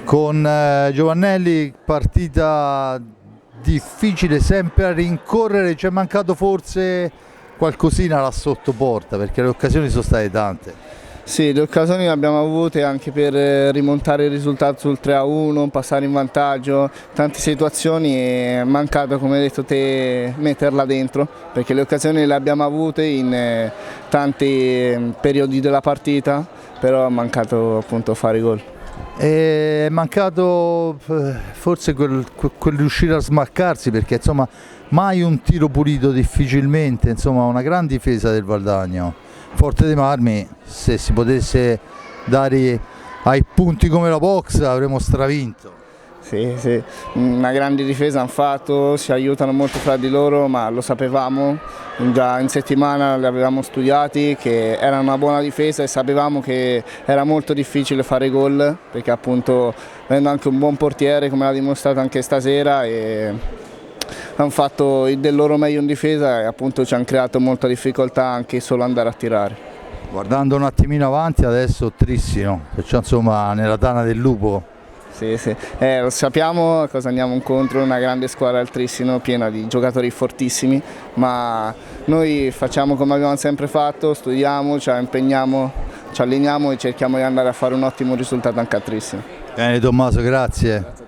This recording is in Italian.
con Giovannelli, partita difficile sempre a rincorrere, ci è mancato forse qualcosina là sotto porta perché le occasioni sono state tante. Sì, le occasioni le abbiamo avute anche per rimontare il risultato sul 3-1, passare in vantaggio, tante situazioni è mancato, come hai detto te, metterla dentro, perché le occasioni le abbiamo avute in tanti periodi della partita, però è mancato appunto fare i gol. È mancato forse quel riuscire a smaccarsi, perché insomma mai un tiro pulito, difficilmente, insomma una gran difesa del Valdagno. Forte dei Marmi, se si potesse dare ai punti come la box avremmo stravinto. Sì, sì, una grande difesa hanno fatto, si aiutano molto fra di loro, ma lo sapevamo, già in settimana li avevamo studiati, che era una buona difesa e sapevamo che era molto difficile fare gol, perché appunto avendo anche un buon portiere come l'ha dimostrato anche stasera, e hanno fatto del loro meglio in difesa e appunto ci hanno creato molta difficoltà anche solo andare a tirare. Guardando un attimino avanti adesso trissimo, perciò insomma nella tana del lupo. Sì, sì. Lo sappiamo a cosa andiamo incontro, una grande squadra al Trissino piena di giocatori fortissimi, ma noi facciamo come abbiamo sempre fatto, studiamo, ci impegniamo, ci alleniamo e cerchiamo di andare a fare un ottimo risultato anche a Trissino. Bene Tommaso, grazie.